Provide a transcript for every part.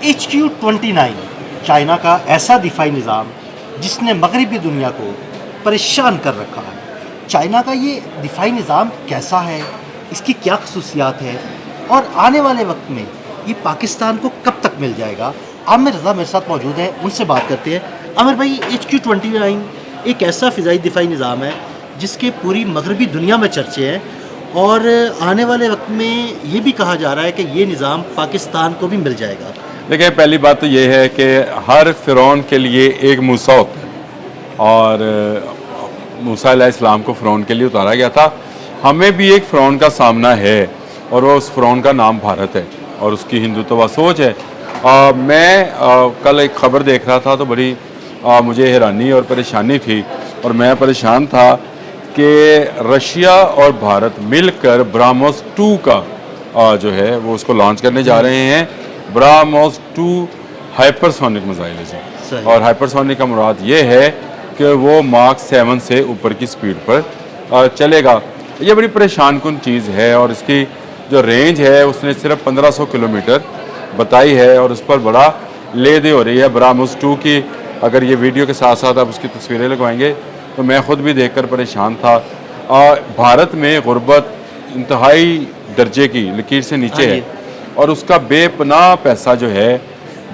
HQ-29 China का ऐसा दिफाई निज़ाम जिसने मगरबी दुनिया को परेशान कर रखा है। चाइना का ये दिफाई निज़ाम कैसा है, इसकी क्या खसूसियात है और आने वाले वक्त में ये पाकिस्तान को कब तक मिल जाएगा। आमिर रज़ा मेरे साथ मौजूद है, उनसे बात करते हैं। आमिर भाई, HQ-29 एक ऐसा फ़िज़ाई दिफाई निज़ाम है जिसके पूरी मगरबी दुनिया में चर्चे हैं और आने वाले वक्त में ये भी कहा जा रहा है कि ये निज़ाम पाकिस्तान को भी मिल जाएगा। देखिए, पहली बात तो ये है कि हर फ़िरौन के लिए एक मूसा होता है और मूसा अलैहिस्सलाम को फ़िरौन के लिए उतारा गया था। हमें भी एक फ़िरौन का सामना है और वो उस फ़िरौन का नाम भारत है और उसकी हिंदुत्व सोच है। मैं कल एक ख़बर देख रहा था तो बड़ी मुझे हैरानी और परेशानी थी और मैं परेशान था कि रशिया और भारत मिलकर ब्राह्मोस 2 का जो है वो उसको लॉन्च करने जा रहे हैं। ब्राह्मोस 2 हाइपरसोनिक मिसाइल है और हाइपरसोनिक का मुराद ये है कि वो मार्क 7 से ऊपर की स्पीड पर चलेगा। ये बड़ी परेशान कुन चीज़ है और इसकी जो रेंज है उसने सिर्फ 1500 किलोमीटर बताई है और उस पर बड़ा ले दे हो रही है। ब्राह्मोस 2 की अगर ये वीडियो के साथ साथ आप उसकी तस्वीरें लगवाएंगे तो मैं ख़ुद भी देखकर परेशान था। भारत में गुर्बत इंतहाई दर्जे की लकीर से नीचे है और उसका बेपनाह पैसा जो है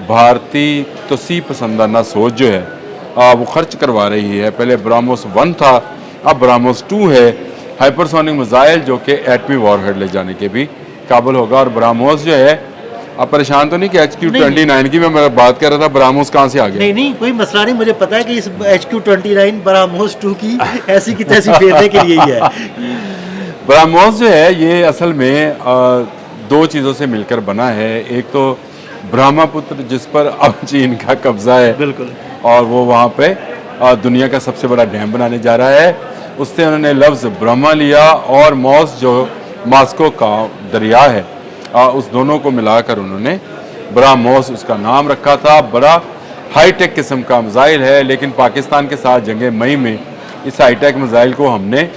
भारतीय तोसी पसंदाना सोच जो है वो खर्च करवा रही है। पहले ब्राह्मोस 1 था, अब ब्राह्मोस 2 है हाइपरसोनिक मिसाइल जो कि एटमी वॉरहेड ले जाने के भी काबिल होगा। और ब्राह्मोस जो है, आप परेशान तो नहीं कि HQ-29 की मैं बात कर रहा था, ब्राह्मोस कहाँ से आ गया? नहीं, कोई मसला नहीं। मुझे पता है कि इस HQ-29 ब्राह्मोस 2 की ऐसी की तैसी फेरने के लिए ही है। ब्राह्मोस जो है ये असल में 2 चीज़ों से मिलकर बना है। एक तो ब्रह्मपुत्र जिस पर अब चीन का कब्जा है, बिल्कुल, और वो वहाँ पे दुनिया का सबसे बड़ा डैम बनाने जा रहा है। उससे उन्होंने लफ्ज़ ब्रह्मा लिया और मॉस जो मॉस्को का दरिया है उस दोनों को मिलाकर उन्होंने ब्राह्मोस उसका नाम रखा था। बड़ा हाईटेक किस्म का मिसाइल है, लेकिन पाकिस्तान के साथ जंगे मई में इस हाईटेक मिसाइल को हमने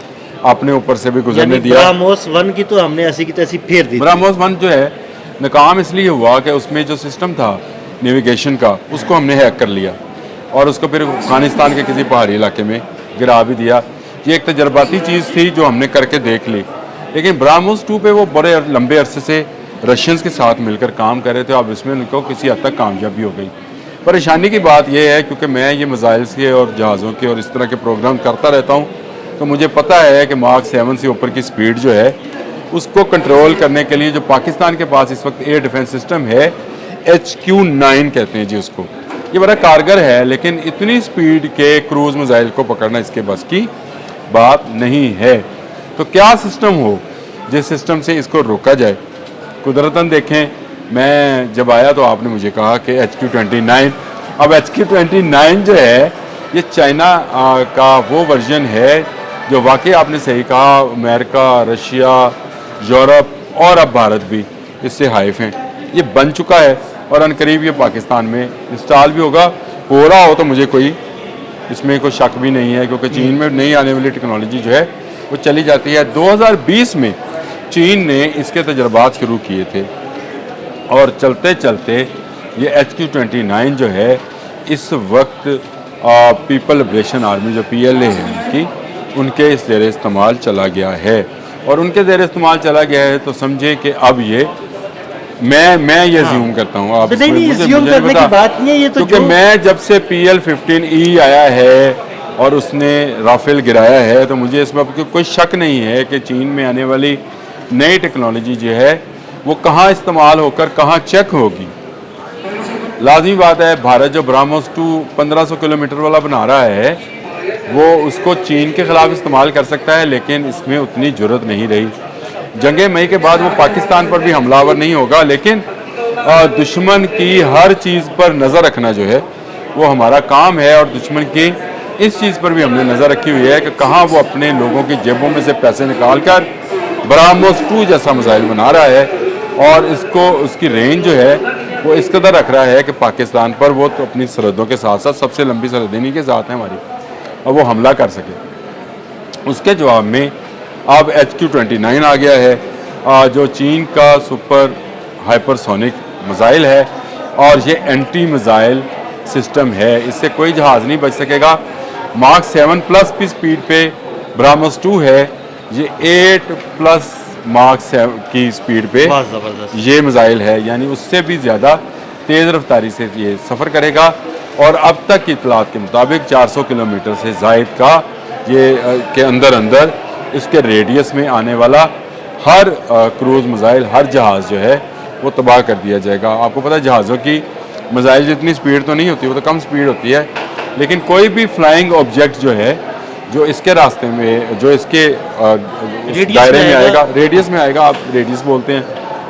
अपने ऊपर से भी गुजरने दिया। ब्राह्मोस 1 की तो हमने ऐसी की तैसी फेर दी। ब्राह्मोस 1 जो है नाकाम इसलिए हुआ कि उसमें जो सिस्टम था नेविगेशन का उसको हमने हैक कर लिया और उसको फिर अफगानिस्तान के किसी पहाड़ी इलाके में गिरा भी दिया। ये एक तजर्बाती चीज़ थी जो हमने करके देख ली। लेकिन ब्राह्मोस 2 पे वो बड़े लंबे अरसे से रशियंस के साथ मिलकर काम कर रहे थे। अब इसमें उनको किसी हद तक कामयाबी हो गई। परेशानी की बात यह है क्योंकि मैं ये मिसाइल्स के और जहाज़ों के और इस तरह के प्रोग्राम करता रहता हूँ तो मुझे पता है कि मार्क 7 से ऊपर की स्पीड जो है उसको कंट्रोल करने के लिए जो पाकिस्तान के पास इस वक्त एयर डिफेंस सिस्टम है HQ-9 कहते हैं जी उसको, ये बड़ा कारगर है। लेकिन इतनी स्पीड के क्रूज़ मिसाइल को पकड़ना इसके बस की बात नहीं है। तो क्या सिस्टम हो जिस सिस्टम से इसको रोका जाए। कुदरतन देखें, मैं जब आया तो आपने मुझे कहा कि HQ-29, अब HQ-29 जो है ये चाइना का वो वर्जन है जो वाकई आपने सही कहा, अमेरिका, रशिया, यूरोप और अब भारत भी इससे हाइफ हैं। ये बन चुका है और अनकरीब ये पाकिस्तान में इंस्टॉल भी होगा। हो रहा हो तो मुझे कोई इसमें कोई शक भी नहीं है क्योंकि चीन में नई आने वाली टेक्नोलॉजी जो है वो चली जाती है। 2020 में चीन ने इसके तजर्बात शुरू किए थे और चलते चलते ये HQ-29 जो है इस वक्त पीपल लिबरेशन आर्मी जो PLA है उनके इस ज़ेर इस्तेमाल चला गया है और उनके ज़ेर इस्तेमाल चला गया है तो समझे कि अब ये मैं ये ज़ूम करता हूँ। आप नहीं, ज़ूम करने की बात नहीं है ये तो, क्योंकि मैं जब से PL-15E आया है और उसने राफेल गिराया है तो मुझे इस बात कोई शक नहीं है कि चीन में आने वाली नई टेक्नोलॉजी जो है वो कहाँ इस्तेमाल होकर कहाँ चेक होगी। लाजमी बात है, भारत जो ब्राह्मोस 2 1500 किलोमीटर वाला बना रहा है वो उसको चीन के ख़िलाफ़ इस्तेमाल कर सकता है, लेकिन इसमें उतनी ज़रूरत नहीं रही। जंगे मई के बाद वो पाकिस्तान पर भी हमलावर नहीं होगा, लेकिन दुश्मन की हर चीज़ पर नज़र रखना जो है वो हमारा काम है और दुश्मन की इस चीज़ पर भी हमने नज़र रखी हुई है कि कहाँ वो अपने लोगों की जेबों में से पैसे निकाल कर ब्राह्मोस 2 जैसा मिसाइल बना रहा है और इसको उसकी रेंज जो है वो इस कदर रख रहा है कि पाकिस्तान पर वो तो अपनी सरहदों के साथ साथ सबसे लंबी सरहदें इन्हीं के साथ हैं हमारी, और वो हमला कर सके। उसके जवाब में अब HQ-29 आ गया है जो चीन का सुपर हाइपरसोनिक मिसाइल है। اور یہ اینٹی میزائل سسٹم ہے, اس سے کوئی جہاز نہیں بچ سکے گا. ماک 7+ کی سپیڈ پہ براموس 2 ہے, یہ 8+ ماک 7 کی سپیڈ پہ بہت زبردست. یہ میزائل ہے, یعنی اس سے بھی زیادہ تیز رفتاری سے یہ سفر کرے گا. اور اب تک کی اطلاعات کے مطابق 400 کلومیٹر سے زائد کا یہ کے اندر اس کے ریڈیس میں آنے والا ہر کروز میزائل, ہر جہاز جو ہے وہ تباہ کر دیا جائے گا. آپ کو پتہ ہے جہازوں کی میزائل جتنی سپیڈ تو نہیں ہوتی, وہ تو کم سپیڈ ہوتی ہے, لیکن کوئی بھی فلائنگ آبجیکٹ جو ہے جو اس کے راستے میں, جو اس کے دائرے میں آئے گا, ریڈیس میں آئے گا, آپ ریڈیس بولتے ہیں,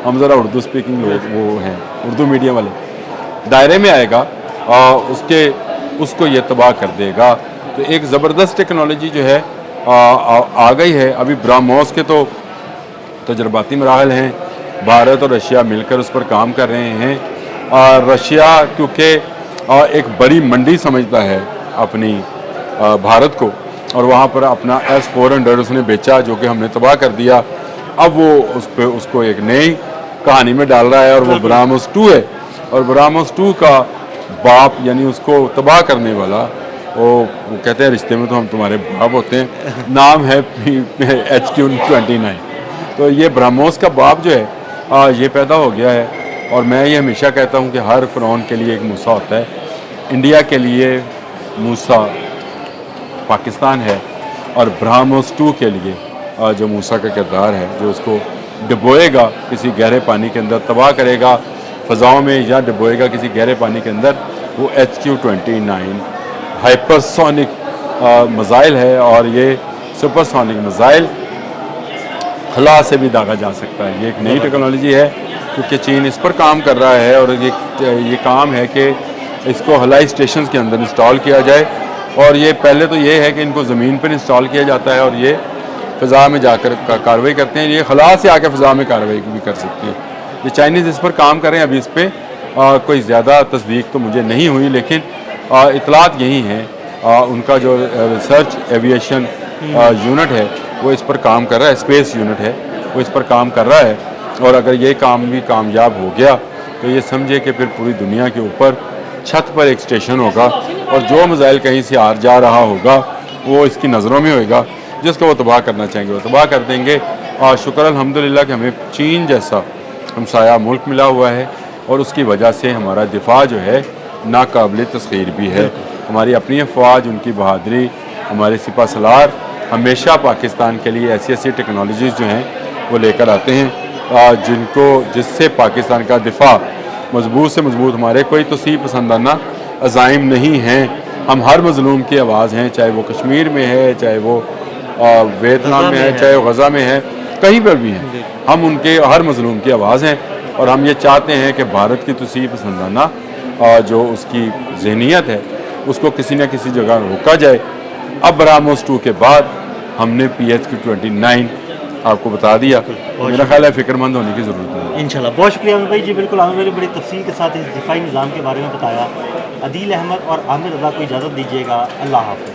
ہم ذرا اردو اسپیکنگ لوگ وہ ہیں, اردو میڈیم والے, دائرے میں آئے گا اس کو یہ تباہ کر دے گا. تو ایک زبردست ٹیکنالوجی جو ہے آ گئی ہے. ابھی براموس کے تو تجرباتی مراحل ہیں, بھارت اور رشیا مل کر اس پر کام کر رہے ہیں. رشیا کیونکہ ایک بڑی منڈی سمجھتا ہے اپنی بھارت کو, اور وہاں پر اپنا S-400 اس نے بیچا جو کہ ہم نے تباہ کر دیا. اب وہ اس کو ایک نئی کہانی میں ڈال رہا ہے, اور وہ براموس 2 ہے. اور براموس 2 کا باپ یعنی اس کو تباہ کرنے والا, وہ کہتے ہیں رشتے میں تو ہم تمہارے باپ ہوتے ہیں, نام ہے HQ-29. تو یہ براموس کا باپ جو ہے یہ پیدا ہو گیا ہے. اور میں یہ ہمیشہ کہتا ہوں کہ ہر فرعون کے لیے ایک موسیٰ ہوتا ہے. انڈیا کے لیے موسیٰ پاکستان ہے, اور براموس 2 کے لیے جو موسیٰ کا کردار ہے, جو اس کو ڈبوئے گا کسی گہرے پانی کے اندر, تباہ کرے گا فضاؤں میں, یا ڈبوئے گا کسی گہرے پانی کے اندر, وہ HQ-29 ہائپرسونک میزائل ہے. اور یہ سپرسونک میزائل خلا سے بھی داغا جا سکتا ہے. یہ ایک نئی ٹیکنالوجی ہے کیونکہ چین اس پر کام کر رہا ہے, اور یہ کام ہے کہ اس کو ہوائی اسٹیشنز کے اندر انسٹال کیا جائے. اور یہ پہلے تو یہ ہے کہ ان کو زمین پر انسٹال کیا جاتا ہے, اور یہ فضا میں جا کر کارروائی کرتے ہیں. یہ خلا سے آ کے فضا میں کارروائی بھی کر سکتی ہے. یہ چائنیز اس پر کام کر رہے ہیں. ابھی اس پہ کوئی زیادہ تصدیق تو مجھے نہیں ہوئی, لیکن اطلاعات یہی ہیں. ان کا جو ریسرچ ایویشن یونٹ ہے وہ اس پر کام کر رہا ہے, اسپیس یونٹ ہے وہ اس پر کام کر رہا ہے. اور اگر یہ کام بھی کامیاب ہو گیا تو یہ سمجھے کہ پھر پوری دنیا کے اوپر چھت پر ایک اسٹیشن ہوگا, اور جو میزائل کہیں سے آ جا رہا ہوگا وہ اس کی نظروں میں ہوئے گا, جس کو وہ تباہ کرنا چاہیں گے وہ تباہ کر دیں گے. اور شکر الحمدللہ کہ ہمیں چین جیسا ہمسایہ ملک ملا ہوا ہے, اور اس کی وجہ سے ہمارا دفاع جو ہے ناقابل تسخیر بھی ہے. ہماری اپنی افواج, ان کی بہادری, ہمارے سپہ سالار ہمیشہ پاکستان کے لیے ایسی ٹیکنالوجیز جو ہیں وہ لے کر آتے ہیں, جس سے پاکستان کا دفاع مضبوط سے مضبوط. ہمارے کوئی توسیع پسندانہ عزائم نہیں ہیں, ہم ہر مظلوم کی آواز ہیں, چاہے وہ کشمیر میں ہے, چاہے وہ ویتنام میں ہے, چاہے وہ غزہ میں ہے, کہیں پر بھی ہیں, ہم ان کے ہر مظلوم کی آواز ہیں. اور ہم یہ چاہتے ہیں کہ بھارت کی توسیع پسندانہ جو اس کی ذہنیت ہے اس کو کسی نہ کسی جگہ روکا جائے. اب براموس 2 کے بعد ہم نے HQ-29 آپ کو بتا دیا. میرا خیال ہے فکر مند ہونے کی ضرورت ہے. انشاءاللہ. بہت شکریہ عامر بھائی. جی بالکل, عامر بھائی نے بڑی تفصیل کے ساتھ اس دفاعی نظام کے بارے میں بتایا. عدیل احمد اور عامر رضا کو اجازت دیجیے گا. اللہ حافظ.